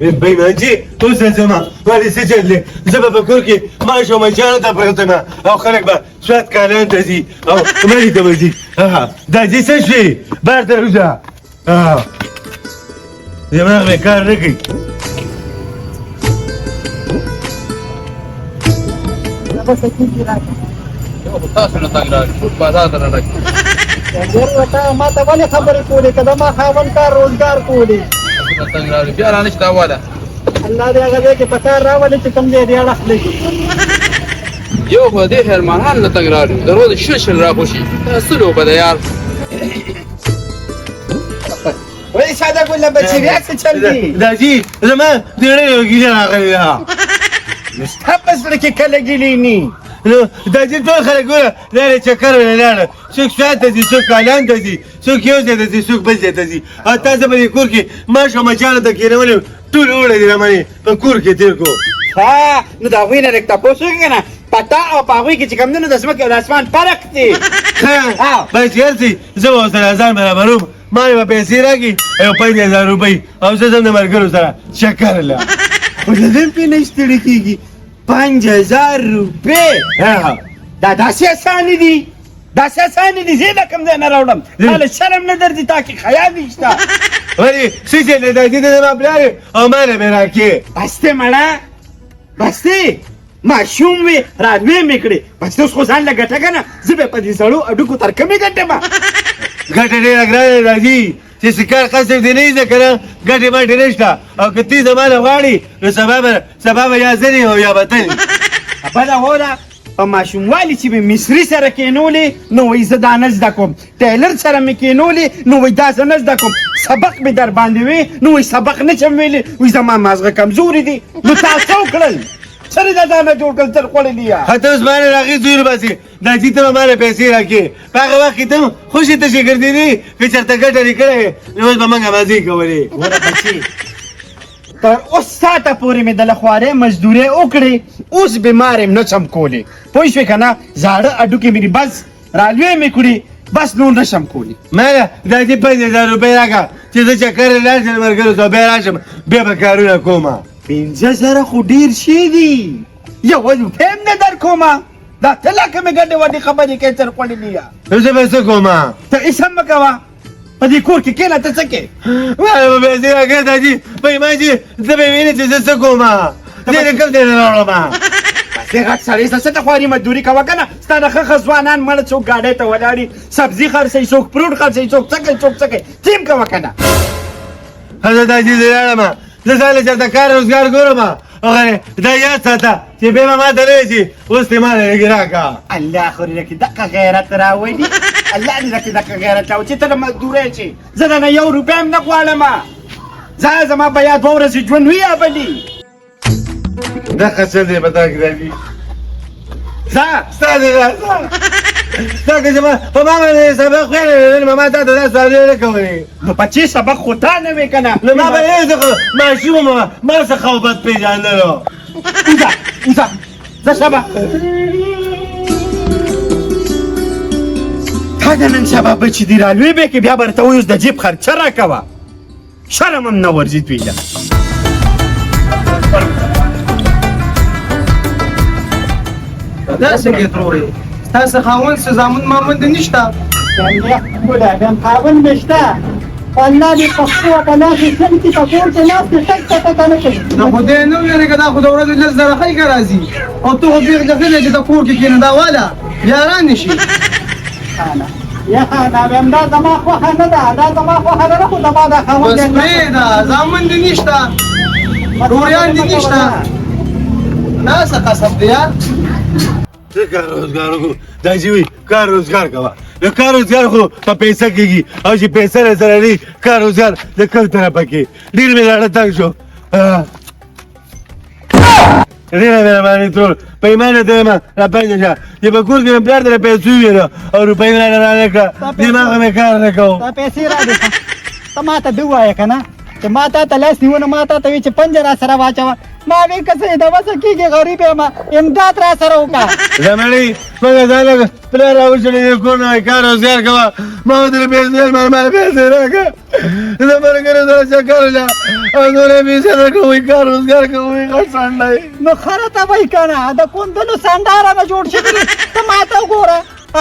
بيمانجي توزن زمان ولي سجل لي زبا بكوركي ما شو ما جانا تبغتنا او خلك بقى شوية كالان تزي او مالي تبزي دا جي سجفي بارد الرجاء دماغ مكان رقي بس اكيد راځي تاسو نه تنګ راځي ټول بازار ته نه راځي ډېر وتا ما ته ولې خبرې کولې کله ما خاون کار روزګار کولې نه تنګ راځي بیا را نشته واده الله دې هغه کې پکار راولې چې کوم دې اړه خلک یو په دې هرمان نه تنګ راځي دروازه شل را خوشي تاسو له بده یار وای ساده ګل بچی بیا څه چل دی دا جي زمان ديري وكيجي راغليها مستحبس لك کله ګلینی دا جي طول خلق يقول لا تشكر ولا لا سوق شات تزي سوق كالان تزي سوق يوزي تزي سوق بزي تزي حتى زمان يكوركي ما شو مجال تكيروني طول اولى دي لماني فكوركي تيركو ها نو دا وینه رکتا پوسو کنه پتا او پاوی کې چې کوم نه د سمک او اسمان فرق دی بس يرسي زما سره ځان برابروم ما یې پیسې راکې او 5000 روپۍ او زه زم د مرګرو سره شکر الله خو زم په نشته کېږي 5000 روپۍ دا داسې اسانه دي داسې اسانه دي زه دا کوم ځای نه راوړم مال شرم نه درځي تا کې خیال نشته ولی سې نه د دې د مبلغ او مال مې راکې بسته مړه بسته ماشوم وی راځمې میکړي بس اوس خو ځان لګټه کنه زه به په دې سړو اډوکو تر کمې ګټه ما ګټه ډېره ګرانه راځي چې سکار قصد دې نه ذکر ګټه ما ډېر نشته او کتی زمانه غواړي نو سبب یا زنی او یا وطن بل هودا په ماشوموالي چې به مصري سره کېنولې نو وایي زه دا نه زده کوم ټیلر سره مې کېنولې نو وایي دا زه نه زده کوم سبق مې در باندې وی نو وایي سبق نه شم ویلی وایي زما مازغه کمزوري دي نو تاسو وکړل سره دا ځانه جوړ کړل تر خوړلي یا حتی اوس باندې راغی زور باسي دا چې ته ماله پیسې راکې په هغه وخت کې ته خوشي ته شي ګرځېدې که چېرته ګټه دې کړې نو اوس به موږ مازې کولې وره بچي تر اوس ساعته پورې مې د لخوارۍ مزدورۍ وکړې اوس بیمار یم نه شم کولی پوه شوې که نه زاړه هډوکې مې دي بس رالوی مې کړي بس نور نه شم کولی ماله دا چې 5000 روپۍ راکړه چې زه چکر لاړ شم ملګرو ته بیا راشم بیا به کارونه کومه 50,000 خو ډېر شي دي یوه روپۍ هم نه در کومه دا ته لکه مې ګډې وډې خبرې کوې تر خوړلي یا نو زه به څه کومه ته هېڅ هم مه کوه په دې کور کې کښېنه ته څه کوې ماله به پیسې راکړه دا چې په ایمان چې زه به وینې چې زه څه کومه زه د کوم ځای نه راوړمه دې غټ سړی څه ته خواري مزدوري کوه که نه ستا د ښه ښه ځوانان مړه څوک ګاډۍ ته ولاړي سبزي خرڅوي څوک فروټ خرڅوي څوک څه کوي څوک څه کوي ته هم کوه که نه زه دا چې زه لاړم زه ځاله چېرته کار روزګار ګورم هغه دا یاد ساته چې بیا به ما ته نه وایي چې اوس دې ما له لږې راکړه الله خو دې لکې دقه غیرت راولي الله دې لکې دقه غیرت راولي چې ته د مزدورۍ شي زه درنه 1 روپۍ هم نه غواړم ځه زما به یا 2 ورځې ژوند وي یا بلي دغه څه دی په تا کې راځي ځه ستا دې راځه دا که چې ما په ما باندې سبق ویلی نو ما تا ته دا سوالونه نه کولې نو بچې سبق خو تا نه وې که نه نو ما به نه ماشوم وم ما څخه خو بد پېژندلو وځه وځه ځه شبه تا د نن سبا بچي دي رالوی به کې بیا به درته وایي اوس د جیب خرچه راکوه شرم هم نه ورځي دوی له داسې کې ترورې ستاسو خاوند څه زامن مامن دې نشته خاوند مې شته الله دې پښتو په لاس کې سم چې په کور کې ناست دی ټک ټک نه کوي د خدای نه ویرېږه دا خو د ورځې 10,000 خلک راځي او ته خو بېغ دخلې چې د کور کې کښېنه دا واله یاران نه شي یا دا دا زما خوښه نه ده دا زما خوښه نه ده خو زما دا خاوند بس پرېږده زامن دې نشته روریان دې نشته دا څه قصب دی یار څه کار روزګار وکړو دا چې وي کار روزګار کوه نو کار روزګار خو په پیسه کېږي او چې پیسه نه سره نه کار روزګار د کوم طرفه کې ډېر مې زړه تنګ شو ډېره مهرباني ترور په ایمان ته یم راپنځه شه چې په کور کې مې پلار ته پیسې وویلو او روپۍ مې رانه رانه کړه دماغ مې کار نه کوو دا پیسې راځي ته ما ته دې ووایه که نه چې ما تا ته لاس نیونه ما تا ته وایي چې 5 را سره واچوه ما وی کسه د وسه کیږي غریب یم امداد را سره وکا زمړی مګه ځاله پلار راوځړې کور نه کار روزګار کوا ما دې پیسې ما پیسې راکا زمړ کړه دا چکر لا او نورې پیسې راکوي کار روزګار کوي غړسانډای نو خره ته وای کنه د کوندلو سنداره نه جوړ شي ته ماته وګوره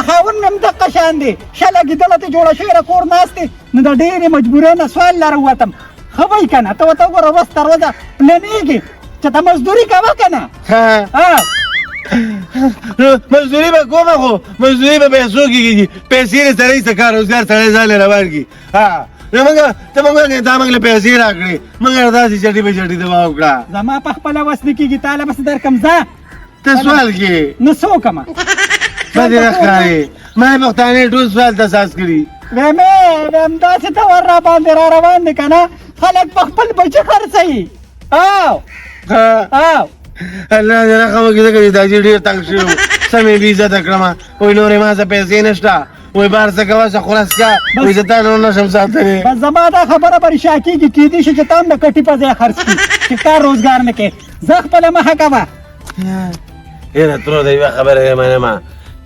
هاون نم د قشان دي شله کېدله ته جوړه شوی کور ناستې نو د ډېرې مجبورۍ نه سوال لره ووتم ښه وای کنه ته ورته وګوره ورځ تر ورځه پلنېږي چې ته مزدوري کوه کنه مزدوري به کومه خو مزدوري به پیسو کېږي پیسې یې سړی څه کار روزګار سړی ځان روان کړي نو موږ ته موږ تا موږ له پیسې راکړې موږ داسې چټي به چټي دوا وکړه زما په خپله وس نه کېږي تاله بس درکړم ځه ته سوال کې نو څه وکړمه څه دې نه ښکاري ما یې پښتانه ټول سوال ته اساس کړي ویم داسې ته ور را باندې را روان دي که نه خلک په خپل بچي خرڅوي او الله دې رحم وکړي ځکه چې دا چې ډېر تنګ شوی وم سمې بې عزته کړمه وایي نورې ما څه پیسې نشته وایي بار څه کوه څه خلاص کا وایي زه تا نور نشم ساتلی بس زما دا خبره به رښتیا کېږي کېدای شي چې ته هم د کټي په ځای خرڅ کړي چې کار روزګار نه کوې زه خپله مخه کوه یاره ترو د یوه خبره یې منمه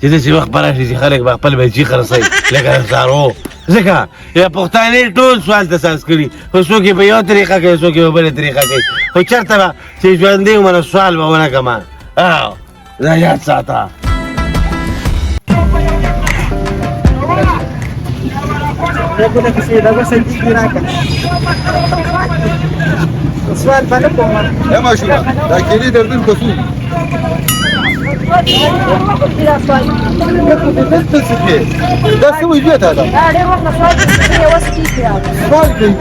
چې داسې وخت به راشي چې خلک به خپل بچي خرڅوي لکه د څارو ځکه یا پښتانه ټول سوال ته اساس کړي خو څوک یې په یوه طریقه کوي څوک یې په بله طریقه کوي خو چېرته به چې ژوندی وم نو سوال به ونه کړم دا یاد ساته سوال به نه کوم یا ماشومه دا کیلې دردون کوڅو دا څه وایي بیا تا ده سوال کوي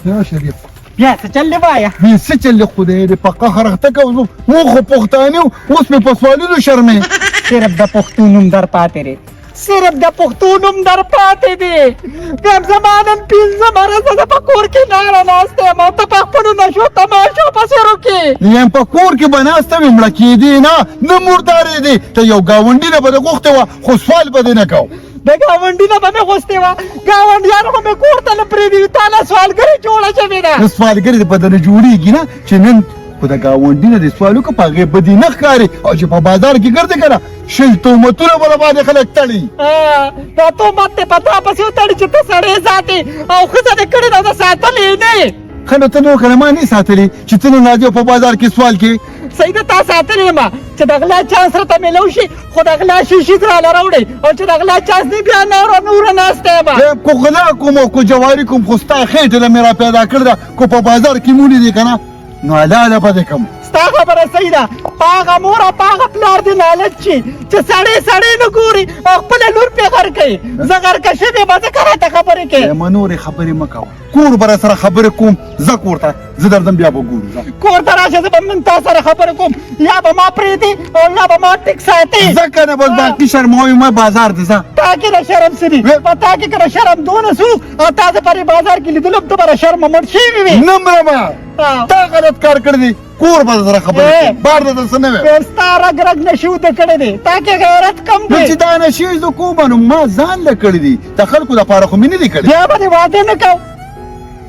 یا شریف بیا څه چل دی وایه بې څه چل دی خدای دې په قهر اخته کوو موږ خو پښتانه یو اوس مې په سوالونو شرمې صرف د پښتو نوم در پاتې دی صرف د پښتو نوم در پاتې دی بیا زما نن پنځه ورځې زه په کور کې ناره ناسته یم او ته په خپلو نشو تماشو پسې روکې یم په کور کې به ناسته وې مړه کېدې نه مردارېدې ته یو ګاونډي نه به دې غوښتې وه خو سوال به دې نه کوو د ګاونډي نه به مې غوښتې وه ګاونډیانو خو مې کور ته نه پرېږدي تا له سوالګرې جوړه شوې ده نه سوالګرې دې په دنه جوړېږي نه چې نن خو د ګاونډي نه دې سوال وکړه په هغې بدي نه ښکاري او چې په بازار کې ګرځې که نه شل تهمتونه به له باندې خلک تړي دا تهمت دې په تا پسې وتړي چې ته سړی ساتې او ښځه دې کړې ده د ساتلې نه ښه نو ته نو که نه ما نه ساتلې چې ته نن راځې په بازار کې سوال کې صحیح ده تا ساتلې یم چې د غلا چانس راته میلو شي خو د غلا شیشې راله راوړې او چې د غلا چانس نه بیا نوره ناسته یم کو غلا کوم او کو جواري کوم خو ستا خېټه له مې را پیدا کړې ده کو په بازار کې مې ولیدې که نه نو حلاله به دې کړم ستا خبره صحیح ده په هغه مور او په هغه پلار دې نالت شي چې سړی نه ګوري او خپله لور پرې غر کوي زه غرکه شوې به ځکه راته خبرې کوې نورې خبرې مه کوه کور به را سره خبرې کوم زه کور ته زه درځم بیا به ګورو کور ته راشه زه به نن تا سره خبرې کوم یا به ما پرېږدي او یا به ما ټیک ساتي زه که نه بس باقي شرموي ما بازار ته ځه تا کې د شرم څه دي په تا کې که د شرم دونه سو او تا زه پرې بازار کې لیدلم ته به د شرمه مړ شوي وې نه مرمه تا غلط کار کړی دی کور به سره خبرې کوم بار د څه نه وې ستا رګ نشي وده کړی دی تا کې غیرت کم نو دی چې دا نشي زه کوم نو ما ځان له کړی دي د خلکو دپاره خو مې نه دي کړی بیا به دې واده نه کوو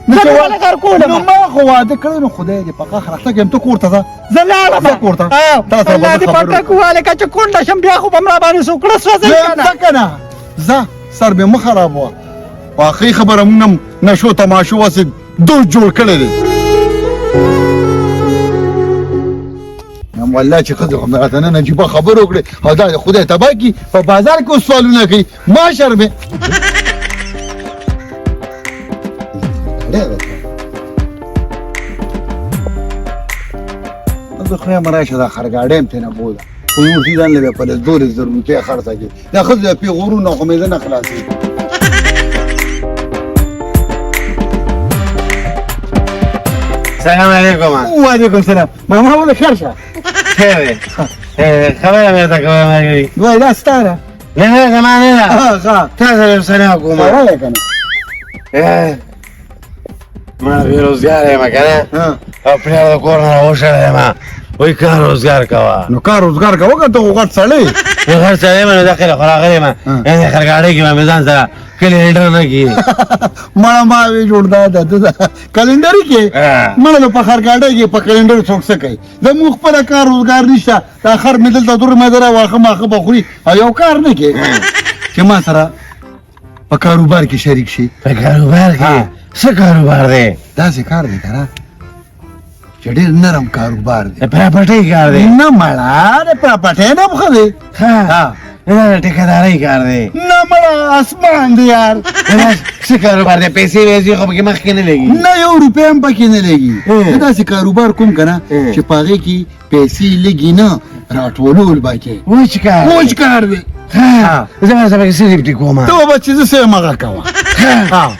زه دې ولې کار کوم نو ما خو واده کړی نو خدای دې په قهر اخته کړم ته کور ته ځه زه لاړم زه کور ته تا سره الله دې په ټکو والې که چې کونډه شم بیا خو به م راباندې سوکړه سوځوي که نه ځه که نه ځه سر مې مه خرابوه خو آخري خبره موږ هم نشو تماشو هسې دوست جوړ کړی دی والله چې ښځې خو مې راته نن عجیبه خبرې وکړې او دا د خدای تباه کړي په بازار کې اوس سوالونه کوي ما شرمې زه خو یم راشه دا خرګاډی یم ترېنه بوله خو نور دې ځان له بیا په لزدورې زر روپۍ خرڅه کړي دا ښځې د پېغورونه خو مې زه نه خلاصېږي سلام علیکم وعلیکم سلام ماما ولې خیر شه خیر دی خبره مې درته کومه ملګري وایي دا ستا ده نه زما نه ده ښه تا سره یو سلام کوم راغلی که نه ما بېروزګاره یم که نه او پلار د کور نه راوشړی یم وایي کار روزګار کوه نو کار روزګار کوه که ته خو غټ سړی غیر سره منو داخله خراغلی ما یعنی خرګاړي کې ما ځان سره کلینډر نه کی مړه ما وی جوړ دا کلندر کې مړه په خرګاډه کې په کلندر څوک څه کوي د مخ په کار روزګار نشته اخر مدل ته دور مدره واخه ماخه بخوري یو کار نه کوي چې ما سره په کاروبار کې شریک شي په کاروبار کې څه کاروبار دی دا څه کار دی کنه چې ډېر نرم کاروبار دی پراپرټي کار دی نه مړه د پراپرټي نه مخه دی ها نه ټیکاداري کار دی نه مړه اسمان دی یار څه کاروبار دی پیسې وېسې خو پکې مخکې نه لګي نه یو روپۍ هم پکې نه لګي داسې کاروبار کوم کنه چې په هغې کې پیسې لګي نه راټولول باکې وچ کار دی زما سره پکې څه ډیوټي کومه ته به چې زه څه یم هغه کوه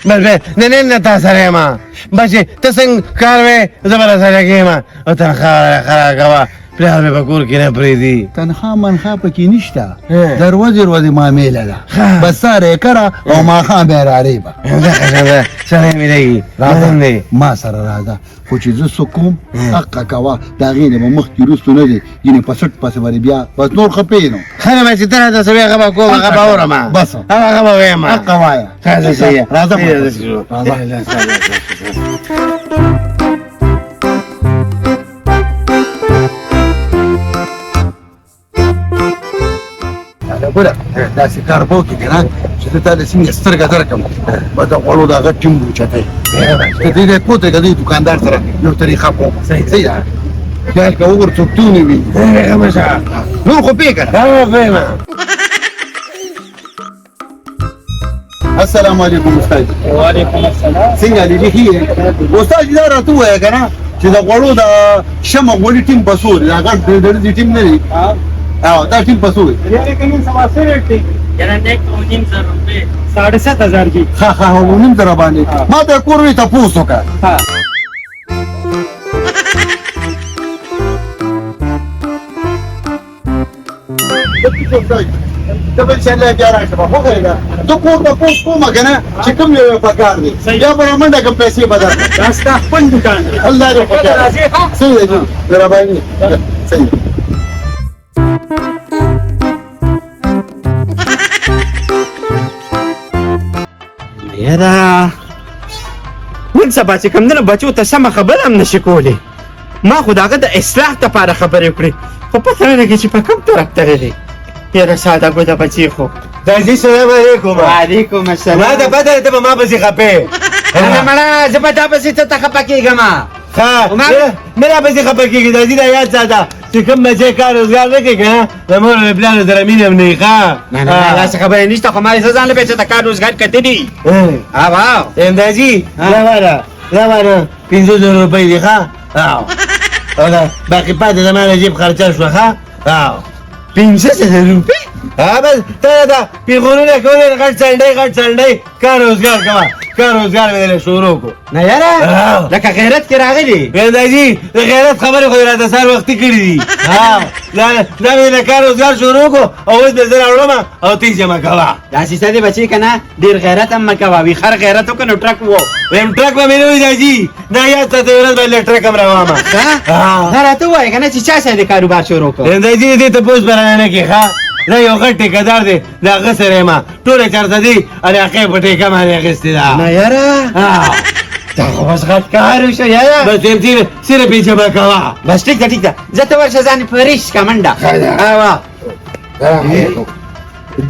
بس نه تا سره یم بچې ته څنګه کار وې زه به درسره کېږم او تنخوا خراب کوه پلار مې په کور کې نه پرېږدي تنخوا منخوا پکې نشته د ورځې معامله ده بس سهار یې کړه او ماښام بیا راړې به سره مې لګي لازم دی ما سره راځه خو چې زه څه کوم حقه کوه د هغې نه به مخکې وروستو نه دی ځینې په سټ پسې به بیا بس نور ښه پوهېږم ښه نو چې ته راته څه هغه به کوم هغه به اورم بس هغه به ویم حقه وایه راځه ګوره داسې کار به وکړې که نه چې زه تا له څنګه سترګه درکړم به د غوړو د هغه ټیم اوچتئ که دې دی پوه ته که دې دوکاندار سره یو طریقه کوم صحیح ده خیال که وګوره څوک تو نه وي نور خو پوهې که نه السلام علیکم استاد وعلیکم السلام څنګه دې ښه یې استاد دا راته ووایه که نه چې د غوړو د شمع غوړي ټیم په څو دی هغه ډېر ټیم نه دی دا ټیم په څو دی साढ़े 7,000 की ها ها ونیم در باندې ما ته کور وی تاسو کا ته به چې له بیا راځه په خوګه دا ته کور ته پوس کومه کنه چې کوم یو پکار دی یا به منډه کوم پیسې بدل रास्ता अपन दुकान है الله دې خوشاله صحیح دی در باندې صحیح یاره نن سبا چې کوم دنه بچو ته سمه خبره هم نشي کولی ما خو د هغه د اصلاح دپاره خبرې وکړې خو پته نه لګي چې په کوم طرف تللی دی یاره ساده ګوده بچې خو داجي سلام علیکم وعلیکم السلام ما ته پته ته به ما پسې خپې نه مړه زه به تا پسې ته ته خفه کېږم ښه نه را پسې خفه کېږي داجي دا یاد ساته چې کوم بچی کار روزګار نه کوي که نه د مور او پلانو سره مینه هم نه وي ښه نه نه داسې خبرې نشته خو ما یې ځان له چې د کار روزګار کتلي داجي دا واره 500 روپۍ دي ښه او دا باقي پاتې زما د جیب خرچه شوه ښه 500 روپۍ بس ته دا پیغورونه کولې غټ څنډۍ کار روزګار کوه کار روزګار مې درله شروع کړو نه یاره لکه غیرت کې راغلي داجي د غیرت خبرې خو یې راته سهار وختي کړي دي دا مې د کار روزګار شروع کړو او اوس به زه راوړم او تی جمع کوه داسې څه دی بچې که نه ډېر غیرت هم مه کوه وي خر غیرت وکړه نو ټرک و ویم ټرک به مې نه وي داجي دا یاد ساته ورځ به لږ ټرک هم راوړم دا راته ووایه که نه چې چا سره د کاروبار شروع کړو داجي دې تپوس به رانه نه کړې ښه دا یو غټ ټیکهدار دی د هغه سره یم ټوله چرته دي او د هغې په ټیکه باندې اخېستې ده نه یاره دا خو بس غټ کار وشو یاره بس صرف یې جمع کوه بس ټیک ده ټیک ده زه ته ورشه ځان یې فریش کړه منډه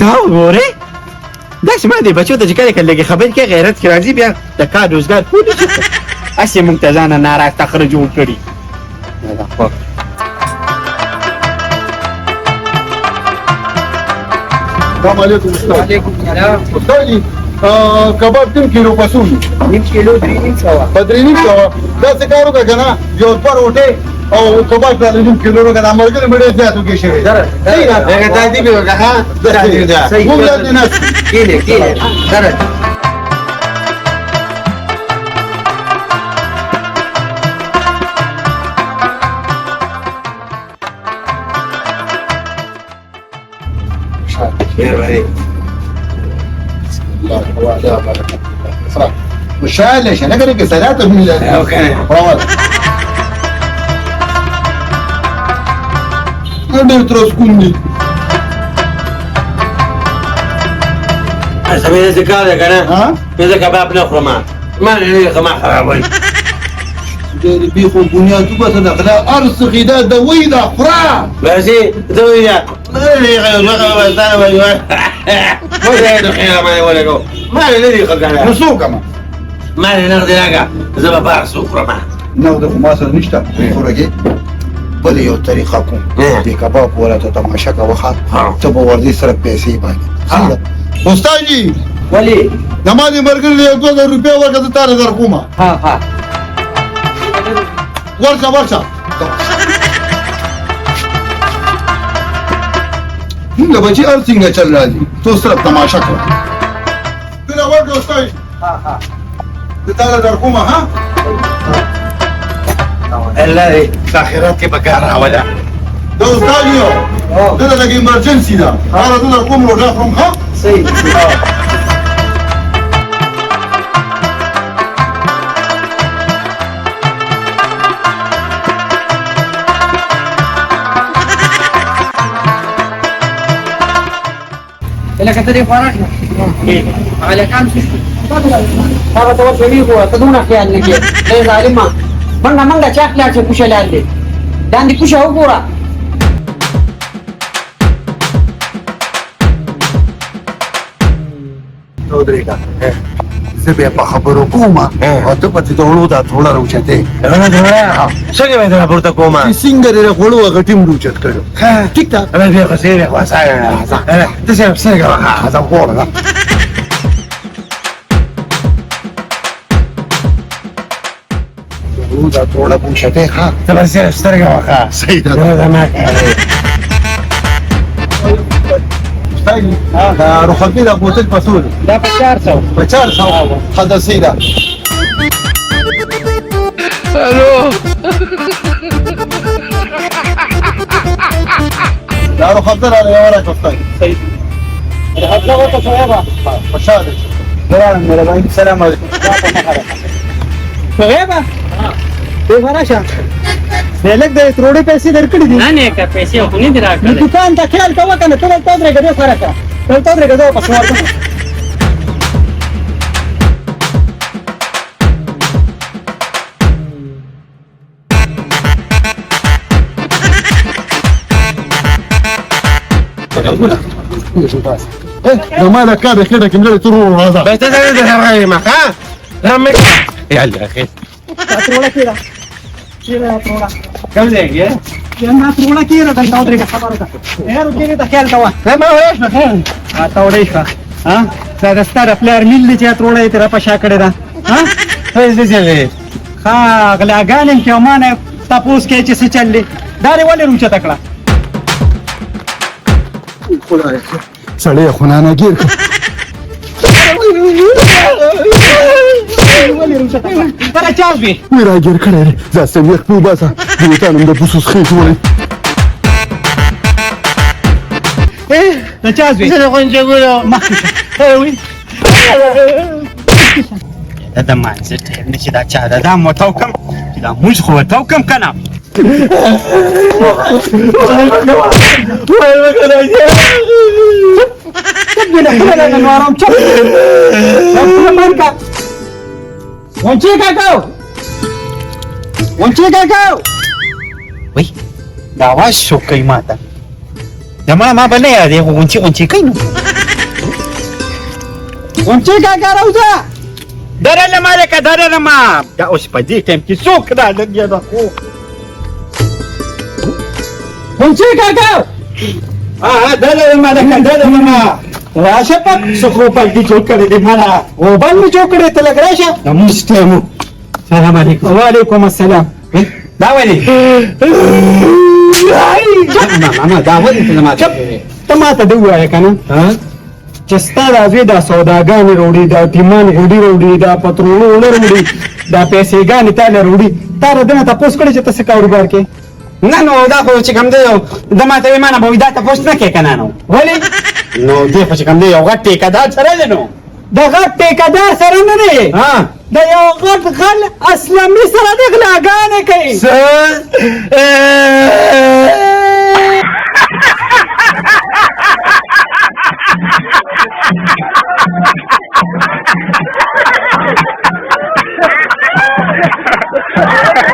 دا وګورې داسې ما دې بچو ته چې کله کله لږې خبرې کوي غیرت کې راځي بیا د کار روزګار کولی شي هسې موږ ته ځانه ناراسته خره جوړ کړي السلام علیکم استاد وعلیکم السلام استاد کباب 3 کیلو پسون 1 کیلو 300 په 300 دا څه کار وکړه کنه یو پر وټه او کباب د 1 کیلو وکړه امرګل مړې زیاتو کې شوی صحیح ده هغه تادی به وکړه صحیح موږ نه کینه درته مشاهد ليش انا قلت ثلاثة من اوكي انا ترسكوني سمي ذكرك انا ها اذا كباب نخرة ما لي ما خرابي ديري بيخو بنياتو بس نخلا ارسخ دا دويدا فرا بس زوجة ما لي غير بس انا ولا دخيله ما ولا جو ما لي خلق عليها نسوق كمان ما لي ناخذ لقى زي ما سفرة ما ناخذ خماسة نشتا فرقي بل یو طریقه کوم نه. د کباب ولا ته تماشا کا وخت ها. ته به ورځي سره پیسې باندې ها. استاد جی ولی نماز مرګ له 2000 روپیا ورکړه ته 4000 کومه ها ورشه موږ بچي ارڅنګ چل راځي تو سره تماشا کوه کله ورته استاد ها ته 4000 کومه ها الذي ساخرتي بكارها ولا دا استاد یو دا د ایمرجنسي دا 4000 کوم روزه کوم ها صحیح لك تدري فراشنا على كم هذا تو شوي هو تدونا خيال لك ليه ظالما منga chakla che kusha lalle dan di kusha hukura نو درېګه زه بیا په خبرو کوم او ته په دې ډول دا ټوله روچته انا دورا څنګه مې دا پورته کومه چې څنګه لري غوړو هغه ټیم روچت کړو ټیک تا انا في خسيره وسائل تسمع بسرقه هذا غوړه دا ټوله روچته ها تبى سرقه وخا صحیح ده هذا ما دا رخصتي د بوتل پسول ده ب 400 په 400 هذا سيدا الو دا رخصتي را یوه راځي صحیح هذا هو تصويبه خوشاله دراهم میرا بھائی السلام علیکم صويبه دی فراشا دلک د تروړې پیسې درکړې دي نه نه کا پیسې خو نه دی نو راکړل دکان ته خیال کوه کنه ته ته درې غډه فرقه ته درې غډه په سوال کوم ما لك كذا كده كمل تروح هذا بس تسوي ده غير ما ها رمك يلا اخي تروړه کیرا کیرا تروړه كم زيك يا ما تروړه کیرا دا ته درې خبره ده هر دې ته خیال کوه ما هو ايش مكان ته وړې شو ها دا ستاره پلیر مل چې تروړه تر په شا کړی دا ها ايش زي ها غلاګانې کې مانه تاسو کې چې څه چلې دا ولې روچه تکړه سړی خو نه ګیر ولې روچه تکړه تر چاوز به میرا ګیر کړی زه سمې خپل باسه دې ته نن د بوسوس خېټ وای تر چاوز به انا كنت اقول وي دا ما زت نشي دا چا دا مو توکم دا موږ خو توکم کنه وای دا आवाज شو کوي ماته ما بلې یادې غونچی کوي نو غونچی کاکا راوځه درله مالکه درله ما دا اوس په دې ټیم کې څوک دا لګیا دا خو غونچی کاکا درله مالکه درله ما راشه په سخو په دې جوړ کړې دې مالا او بل می جوړ کړې ته لګ راشه نمسته سلام علیکم وعلیکم السلام دا ولې ما دا ولې ته ما ته دی وای کنه چې ستاره زوی دا سوداګانې وروړي دا ټیمان غوډي وروړي دا پترولو وروړي دا پیسې ګانې تاله وروړي تاره دنه تاسو کړی چې تاسو کاروبار کې نه نو دا خو چې کوم دی د ماته ویمانه به دا تاسو نه کې کنه نو ولې نو دې په کوم دی یو غټ ټیکادار سره دی نو دا غټ ټیکادار سره نه دی ها دا یو غټ غل اسلامي سره د غلاګانې کوي ها